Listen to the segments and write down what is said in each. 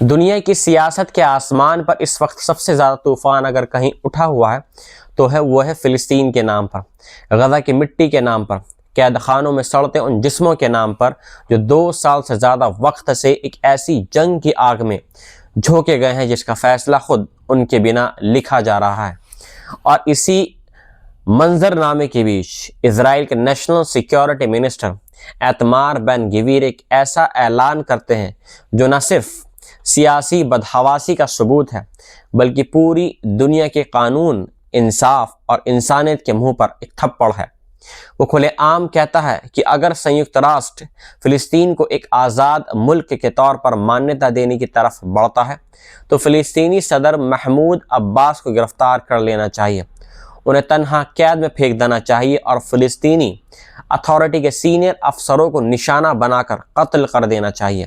دنیا کی سیاست کے آسمان پر اس وقت سب سے زیادہ طوفان اگر کہیں اٹھا ہوا ہے تو وہ ہے فلسطین کے نام پر، غزہ کی مٹی کے نام پر، قید خانوں میں سڑتے ان جسموں کے نام پر جو 2 سال سے زیادہ وقت سے ایک ایسی جنگ کی آگ میں جھونکے گئے ہیں جس کا فیصلہ خود ان کے بنا لکھا جا رہا ہے۔ اور اسی منظر نامے کے بیچ اسرائیل کے نیشنل سیکیورٹی منسٹر ایتمار بن گویر ایک ایسا اعلان کرتے ہیں جو نہ صرف سیاسی بدحواسی کا ثبوت ہے بلکہ پوری دنیا کے قانون، انصاف اور انسانیت کے منہ پر ایک تھپڑ ہے۔ وہ کھلے عام کہتا ہے کہ اگر سنیکت راشٹر فلسطین کو ایک آزاد ملک کے طور پر مانیتا دینے کی طرف بڑھتا ہے تو فلسطینی صدر محمود عباس کو گرفتار کر لینا چاہیے، انہیں تنہا قید میں پھینک دینا چاہیے اور فلسطینی اتھارٹی کے سینئر افسروں کو نشانہ بنا کر قتل کر دینا چاہیے۔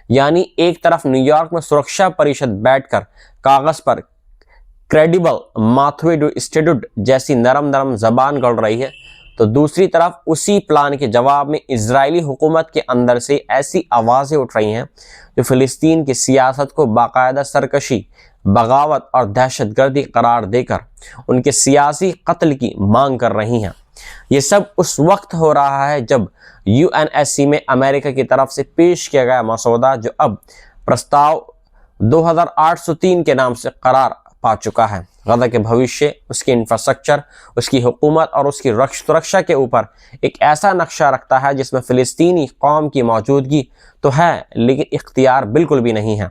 یعنی ایک طرف نیو یارک میں سرکشا پریشد بیٹھ کر کاغذ پر کریڈیبل ماتھوے ڈو اسٹیٹوٹ جیسی نرم زبان گڑ رہی ہے تو دوسری طرف اسی پلان کے جواب میں اسرائیلی حکومت کے اندر سے ایسی آوازیں اٹھ رہی ہیں جو فلسطین کی سیاست کو باقاعدہ سرکشی، بغاوت اور دہشت گردی قرار دے کر ان کے سیاسی قتل کی مانگ کر رہی ہیں۔ یہ سب اس وقت ہو رہا ہے جب UNSC میں امریکہ کی طرف سے پیش کیا گیا مسودہ جو اب پرستاو 2803 کے نام سے قرار پا چکا ہے، غزہ کے بھوشیہ، اس کی انفراسٹرکچر، اس کی حکومت اور اس کی سرکشا کے اوپر ایک ایسا نقشہ رکھتا ہے جس میں فلسطینی قوم کی موجودگی تو ہے لیکن اختیار بالکل بھی نہیں ہے۔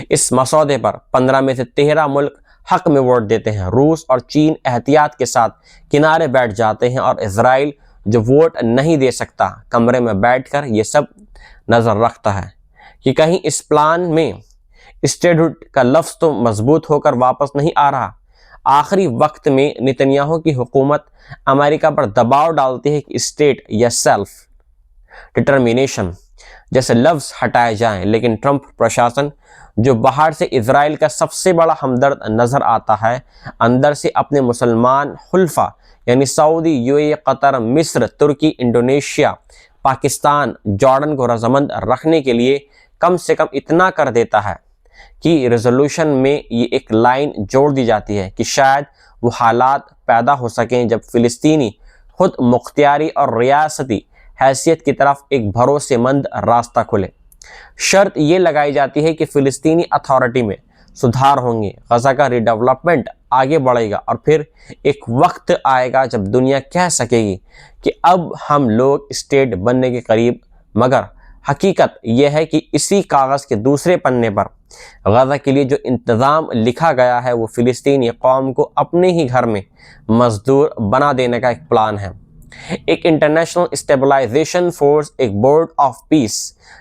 اس مسودے پر 15 میں سے 13 ملک حق میں ووٹ دیتے ہیں، روس اور چین احتیاط کے ساتھ کنارے بیٹھ جاتے ہیں اور اسرائیل جو ووٹ نہیں دے سکتا کمرے میں بیٹھ کر یہ سب نظر رکھتا ہے کہ کہیں اس پلان میں اسٹیٹہڈ کا لفظ تو مضبوط ہو کر واپس نہیں آ رہا۔ آخری وقت میں نتنیاہو کی حکومت امریکہ پر دباؤ ڈالتی ہے کہ اسٹیٹ یا سیلف ڈٹرمینیشن جیسے لفظ ہٹائے جائیں، لیکن ٹرمپ پرشاسن جو باہر سے اسرائیل کا سب سے بڑا ہمدرد نظر آتا ہے، اندر سے اپنے مسلمان حلفاء یعنی سعودی، UAE، قطر، مصر، ترکی، انڈونیشیا، پاکستان، جارڈن کو رضامند رکھنے کے لیے کم سے کم اتنا کر دیتا ہے کہ ریزولوشن میں یہ ایک لائن جوڑ دی جاتی ہے کہ شاید وہ حالات پیدا ہو سکیں جب فلسطینی خود مختاری اور ریاستی حیثیت کی طرف ایک بھروسے مند راستہ کھلے۔ شرط یہ لگائی جاتی ہے کہ فلسطینی اتھارٹی میں سدھار ہوں گے، غزہ کا ری ڈیولپمنٹ آگے بڑھے گا اور پھر ایک وقت آئے گا جب دنیا کہہ سکے گی کہ اب ہم لوگ اسٹیٹ بننے کے قریب، مگر حقیقت یہ ہے کہ اسی کاغذ کے دوسرے پنے پر غزہ کے لیے جو انتظام لکھا گیا ہے وہ فلسطینی قوم کو اپنے ہی گھر میں مزدور بنا دینے کا ایک پلان ہے۔ ایک انٹرنیشنل اسٹیبلائزیشن فورس، ایک بورڈ آف پیس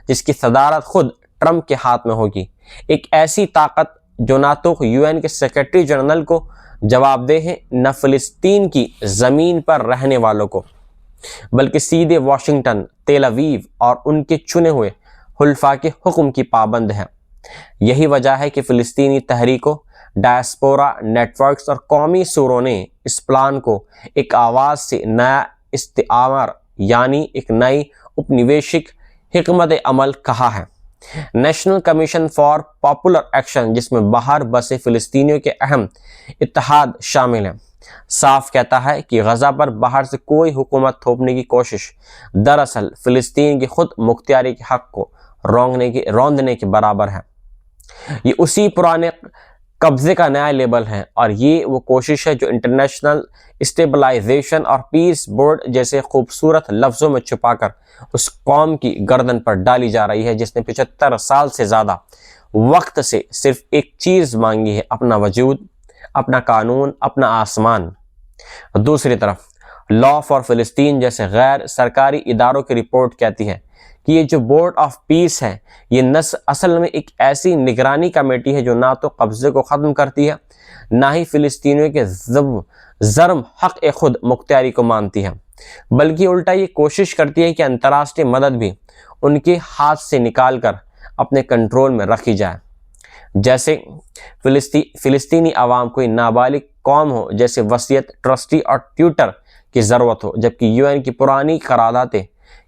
جس کی صدارت خود ٹرمپ کے ہاتھ میں ہوگی، ایک ایسی طاقت جو نہ تو UN کے سیکرٹری جنرل کو جواب دہ ہے نہ فلسطین کی زمین پر رہنے والوں کو، بلکہ سیدھے واشنگٹن، تیل اویو اور ان کے چنے ہوئے حلفاء کے حکم کی پابند ہے۔ یہی وجہ ہے کہ فلسطینی تحریکوں، ڈائسپورا نیٹ ورکس اور قومی سوروں نے اس پلان کو ایک آواز سے نیا استعمار یعنی ایک نئی اپنیویشک حکمت عمل کہا ہے۔ National commission for popular action, جس میں باہر بسے فلسطینیوں کے اہم اتحاد شامل ہیں، صاف کہتا ہے کہ غزہ پر باہر سے کوئی حکومت تھوپنے کی کوشش دراصل فلسطین کی خود مختاری کے حق کو روندنے کے برابر ہے۔ یہ اسی پرانے قبضے کا نیا لیبل ہے اور یہ وہ کوشش ہے جو انٹرنیشنل اسٹیبلائزیشن اور پیس بورڈ جیسے خوبصورت لفظوں میں چھپا کر اس قوم کی گردن پر ڈالی جا رہی ہے جس نے 75 سال سے زیادہ وقت سے صرف ایک چیز مانگی ہے، اپنا وجود، اپنا قانون، اپنا آسمان۔ دوسری طرف لا فار فلسطین جیسے غیر سرکاری اداروں کی رپورٹ کہتی ہے کہ یہ جو بورڈ آف پیس ہے یہ اصل میں ایک ایسی نگرانی کمیٹی ہے جو نہ تو قبضے کو ختم کرتی ہے نہ ہی فلسطینیوں کے ضرم حق خود مختاری کو مانتی ہے، بلکہ الٹا یہ کوشش کرتی ہے کہ انترراشٹریہ مدد بھی ان کے ہاتھ سے نکال کر اپنے کنٹرول میں رکھی جائے، جیسے فلسطینی عوام کوئی نابالغ قوم ہو، جیسے وصیت، ٹرسٹی اور ٹیوٹر کی ضرورت ہو، جبکہ UN کی پرانی قراردادیں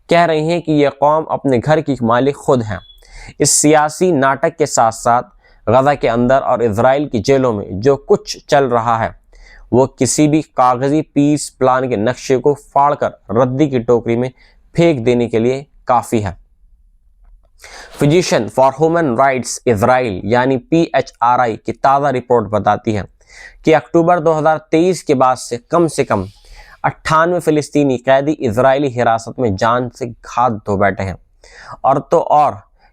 کہہ رہی ہیں کہ یہ قوم اپنے گھر کی مالک خود ہیں۔ اس سیاسی ناٹک کے ساتھ ساتھ غزہ کے اندر اور اسرائیل کی جیلوں میں جو کچھ چل رہا ہے وہ کسی بھی کاغذی پیس پلان کے نقشے کو پھاڑ کر ردی کی ٹوکری میں پھینک دینے کے لیے کافی ہے۔ فیڈریشن فار ہیومن رائٹس اسرائیل یعنی PHRI کی تازہ رپورٹ بتاتی ہے کہ اکتوبر 2023 کے بعد سے کم 98 فلسطینی قیدی اسرائیلی حراست میں جان سے ہاتھ دھو بیٹھے ہیں، اور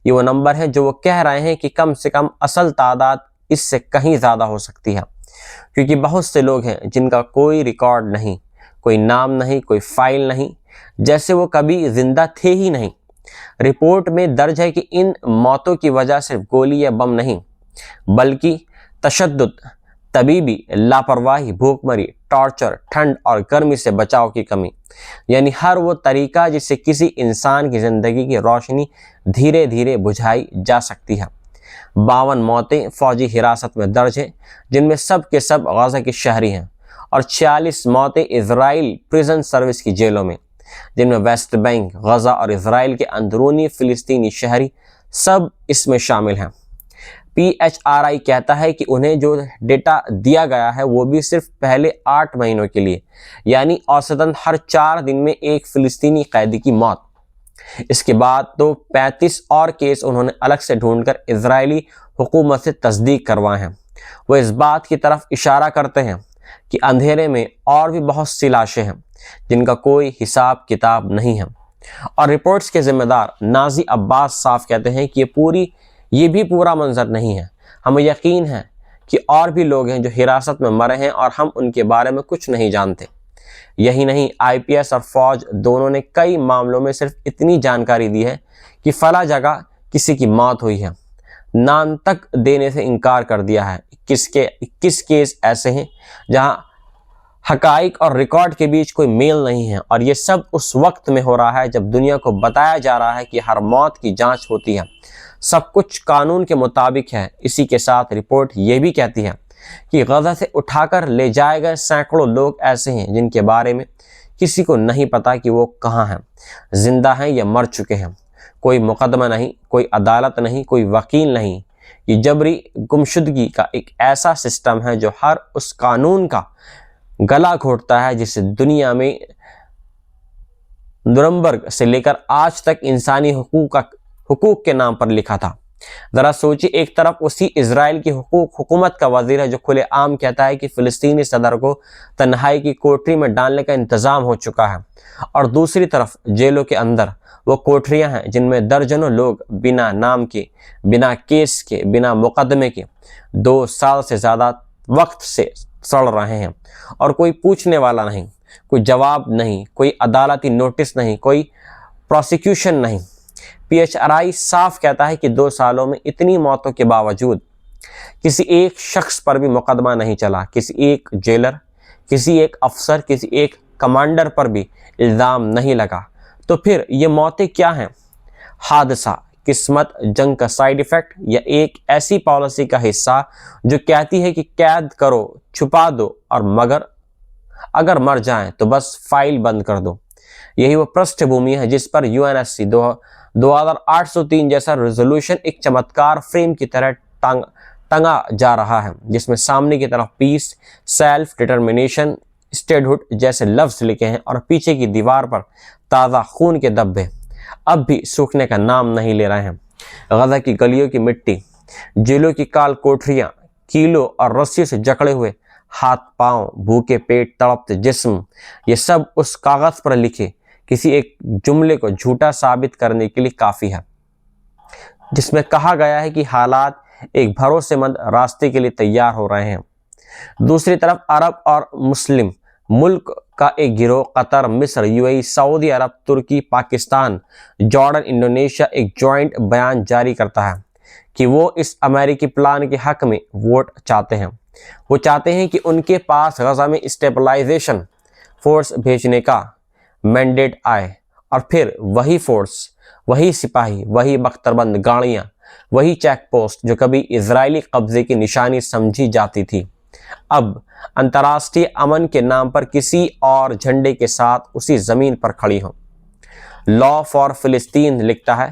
یہ وہ نمبر ہے جو وہ کہہ رہے ہیں کہ کم سے کم اصل تعداد اس سے کہیں زیادہ ہو سکتی ہے، کیونکہ بہت سے لوگ ہیں جن کا کوئی ریکارڈ نہیں، کوئی نام نہیں، کوئی فائل نہیں، جیسے وہ کبھی زندہ تھے ہی نہیں۔ رپورٹ میں درج ہے کہ ان موتوں کی وجہ صرف گولی یا بم نہیں بلکہ تشدد، طبیبی لاپرواہی، بھوک مری، ٹارچر، ٹھنڈ اور گرمی سے بچاؤ کی کمی، یعنی ہر وہ طریقہ جس سے کسی انسان کی زندگی کی روشنی دھیرے دھیرے بجھائی جا سکتی ہے۔ 52 موتیں فوجی حراست میں درج ہیں جن میں سب کے سب غزہ کے شہری ہیں، اور 46 موتیں اسرائیل پریزن سروس کی جیلوں میں، جن میں ویسٹ بینک، غزہ اور اسرائیل کے اندرونی فلسطینی شہری سب اس میں شامل ہیں۔ PHRI کہتا ہے کہ انہیں جو ڈیٹا دیا گیا ہے وہ بھی صرف پہلے 8 مہینوں کے لیے، یعنی اوسطاً ہر 4 دن میں ایک فلسطینی قیدی کی موت۔ اس کے بعد تو 35 اور کیس انہوں نے الگ سے ڈھونڈ کر اسرائیلی حکومت سے تصدیق کروائے ہیں۔ وہ اس بات کی طرف اشارہ کرتے ہیں کہ اندھیرے میں اور بھی بہت سی لاشیں ہیں جن کا کوئی حساب کتاب نہیں ہے، اور رپورٹس کے ذمہ دار نازی عباس صاف کہتے ہیں کہ یہ بھی پورا منظر نہیں ہے۔ ہمیں یقین ہے کہ اور بھی لوگ ہیں جو حراست میں مرے ہیں اور ہم ان کے بارے میں کچھ نہیں جانتے۔ یہی نہیں، IPS اور فوج دونوں نے کئی معاملوں میں صرف اتنی جانکاری دی ہے کہ فلاں جگہ کسی کی موت ہوئی ہے، نام تک دینے سے انکار کر دیا ہے۔ 21 کیس ایسے ہیں جہاں حقائق اور ریکارڈ کے بیچ کوئی میل نہیں ہے، اور یہ سب اس وقت میں ہو رہا ہے جب دنیا کو بتایا جا رہا ہے کہ ہر موت کی جانچ ہوتی ہے، سب کچھ قانون کے مطابق ہے۔ اسی کے ساتھ رپورٹ یہ بھی کہتی ہے کہ غزہ سے اٹھا کر لے جائے گئے سینکڑوں لوگ ایسے ہیں جن کے بارے میں کسی کو نہیں پتا کہ وہ کہاں ہیں، زندہ ہیں یا مر چکے ہیں۔ کوئی مقدمہ نہیں، کوئی عدالت نہیں، کوئی وکیل نہیں۔ یہ جبری گمشدگی کا ایک ایسا سسٹم ہے جو ہر اس قانون کا گلا گھونٹتا ہے جسے دنیا میں نورمبرگ سے لے کر آج تک انسانی حقوق کے نام پر لکھا تھا۔ ذرا سوچیے، ایک طرف اسی اسرائیل کی حکومت کا وزیر ہے جو کھلے عام کہتا ہے کہ فلسطینی صدر کو تنہائی کی کوٹری میں ڈالنے کا انتظام ہو چکا ہے، اور دوسری طرف جیلوں کے اندر وہ کوٹریاں ہیں جن میں درجنوں لوگ بنا نام کے، بنا کیس کے، بنا مقدمے کے 2 سال سے زیادہ وقت سے سڑ رہے ہیں، اور کوئی پوچھنے والا نہیں، کوئی جواب نہیں، کوئی عدالتی نوٹس نہیں، کوئی پروسیکیوشن نہیں۔ PHRI صاف کہتا ہے کہ 2 سالوں میں اتنی موتوں کے باوجود کسی ایک شخص پر بھی مقدمہ نہیں چلا، کسی ایک جیلر، کسی ایک افسر، کسی ایک کمانڈر پر بھی الزام نہیں لگا۔ تو پھر یہ موتیں کیا ہیں؟ حادثہ، قسمت، جنگ کا سائیڈ ایفیکٹ، یا ایک ایسی پالیسی کا حصہ جو کہتی ہے کہ قید کرو، چھپا دو، اور مگر اگر مر جائیں تو بس فائل بند کر دو۔ یہی وہ پرسٹھ بھومی ہے جس پر UNSC 2803 جیسا ریزولوشن ایک چمتکار فریم کی طرح ٹنگا جا رہا ہے، جس میں سامنے کی طرف پیس، سیلف ڈٹرمنیشن، اسٹیٹہڈ جیسے لفظ لکھے ہیں، اور پیچھے کی دیوار پر تازہ خون کے دھبے اب بھی سوکھنے کا نام نہیں لے رہے ہیں۔ غزہ کی گلیوں کی مٹی، جیلوں کی کال کوٹریاں، کیلوں اور رسیوں سے جکڑے ہوئے ہاتھ پاؤں، بھوکے پیٹ، تڑپتے جسم، یہ سب اس کاغذ پر لکھے کسی ایک جملے کو جھوٹا ثابت کرنے کے لیے کافی ہے، جس میں کہا گیا ہے کہ حالات ایک بھروسے مند راستے کے لیے تیار ہو رہے ہیں۔ دوسری طرف عرب اور مسلم ملک کا ایک گروہ قطر، مصر، UAE، سعودی عرب، ترکی، پاکستان، جارڈن، انڈونیشیا ایک جوائنٹ بیان جاری کرتا ہے کہ وہ اس امریکی پلان کے حق میں ووٹ چاہتے ہیں۔ وہ چاہتے ہیں کہ ان کے پاس غزہ میں اسٹیبلائزیشن فورس بھیجنے کا مینڈیٹ آئے، اور پھر وہی فورس، وہی سپاہی، وہی بختربند گاڑیاں، وہی چیک پوسٹ جو کبھی اسرائیلی قبضے کی نشانی سمجھی جاتی تھی، اب انترراشٹریہ امن کے نام پر کسی اور جھنڈے کے ساتھ اسی زمین پر کھڑی ہوں۔ لا فار فلسطین لکھتا ہے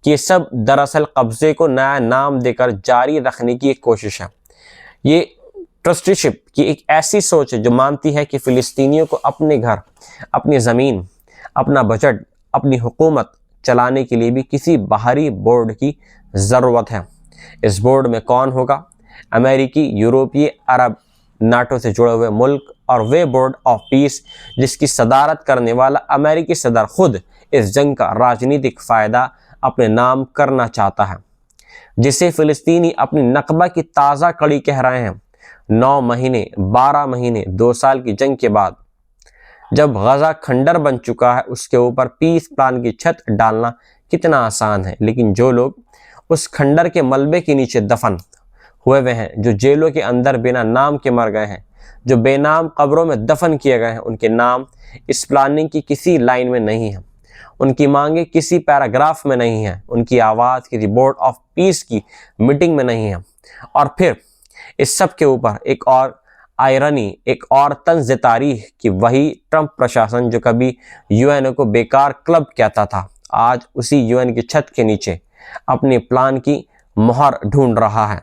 کہ یہ سب دراصل قبضے کو نیا نام دے کر جاری رکھنے کی ایک کوشش ہے۔ یہ ٹرسٹیشپ کی ایک ایسی سوچ ہے جو مانتی ہے کہ فلسطینیوں کو اپنے گھر، اپنی زمین، اپنا بجٹ، اپنی حکومت چلانے کے لیے بھی کسی باہری بورڈ کی ضرورت ہے۔ اس بورڈ میں کون ہوگا؟ امریکی، یورپی، عرب، ناٹو سے جڑے ہوئے ملک، اور وہ بورڈ آف پیس جس کی صدارت کرنے والا امریکی صدر خود اس جنگ کا راجنیتک فائدہ اپنے نام کرنا چاہتا ہے، جسے فلسطینی اپنی نکبہ کی تازہ کڑی کہہ رہے ہیں۔ 9 مہینے، 12 مہینے، 2 سال کی جنگ کے بعد جب غزہ کھنڈر بن چکا ہے، اس کے اوپر پیس پلان کی چھت ڈالنا کتنا آسان ہے، لیکن جو لوگ اس کھنڈر کے ملبے کے نیچے دفن ہوئے ہیں، جو جیلوں کے اندر بنا نام کے مر گئے ہیں، جو بے نام قبروں میں دفن کیے گئے ہیں، ان کے نام اس پلاننگ کی کسی لائن میں نہیں ہیں، ان کی مانگیں کسی پیراگراف میں نہیں ہیں، ان کی آواز کسی بورڈ آف پیس کی میٹنگ میں نہیں ہے۔ اور پھر اس سب کے اوپر ایک اور آئرنی، ایک اور طنز تاریخ کہ وہی ٹرمپ پرشاسن جو کبھی یو این او کو بیکار کلب کہتا تھا، آج اسی یو این کی چھت کے نیچے اپنے پلان کی مہر ڈھونڈ رہا ہے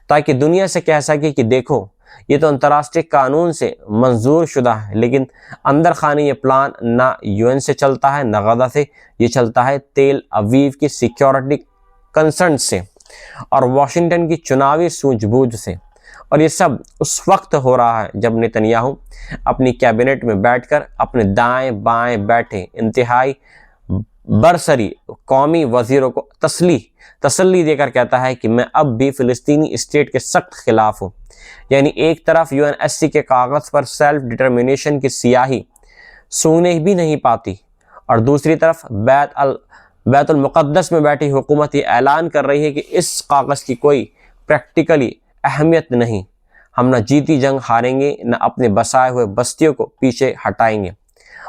تاکہ دنیا سے کہہ سکے کہ دیکھو یہ تو انترراشٹریہ قانون سے منظور شدہ ہے، لیکن اندر خانے یہ پلان نہ یو این سے چلتا ہے، نہ غزہ سے، یہ چلتا ہے تیل اویو کی سیکیورٹی کنسرن سے اور واشنگٹن کی چناوی سوجھ بوجھ سے۔ اور یہ سب اس وقت ہو رہا ہے جب نتنیاہو اپنی کیبنٹ میں بیٹھ کر اپنے دائیں بائیں بیٹھے انتہائی برسری قومی وزیروں کو تسلی دے کر کہتا ہے کہ میں اب بھی فلسطینی اسٹیٹ کے سخت خلاف ہوں۔ یعنی ایک طرف یو این ایس سی کے کاغذ پر سیلف ڈٹرمنیشن کی سیاہی سونگنے بھی نہیں پاتی، اور دوسری طرف بیت المقدس میں بیٹھی حکومت یہ اعلان کر رہی ہے کہ اس کاغذ کی کوئی پریکٹیکلی اہمیت نہیں، ہم نہ جیتی جنگ ہاریں گے، نہ اپنے بسائے ہوئے بستیوں کو پیچھے ہٹائیں گے۔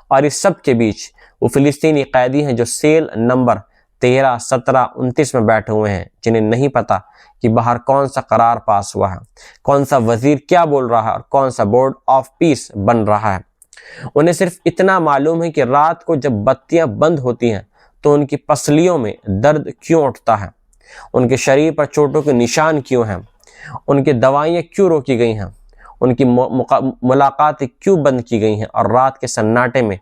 اور اس سب کے بیچ وہ فلسطینی قیدی ہیں جو سیل نمبر 13، 17، 29 میں بیٹھے ہوئے ہیں، جنہیں نہیں پتا کہ باہر کون سا قرار پاس ہوا ہے، کون سا وزیر کیا بول رہا ہے اور کون سا بورڈ آف پیس بن رہا ہے۔ انہیں صرف اتنا معلوم ہے کہ رات کو جب بتیاں بند ہوتی ہیں تو ان کی پسلیوں میں درد کیوں اٹھتا ہے، ان کے شریر پر چوٹوں کے نشان کیوں ہیں، ان کی دوائیاں کیوں روکی گئی ہیں، ان کی ملاقاتیں کیوں بند کی گئی ہیں، اور رات کے سناٹے میں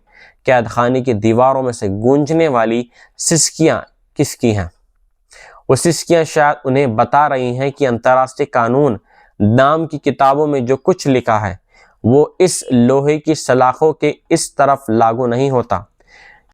قید خانے کی دیواروں میں سے گونجنے والی سسکیاں کس کی ہیں۔ وہ سسکیاں شاید انہیں بتا رہی ہیں کہ انترراشٹریہ قانون نام کی کتابوں میں جو کچھ لکھا ہے وہ اس لوہے کی سلاخوں کے اس طرف لاگو نہیں ہوتا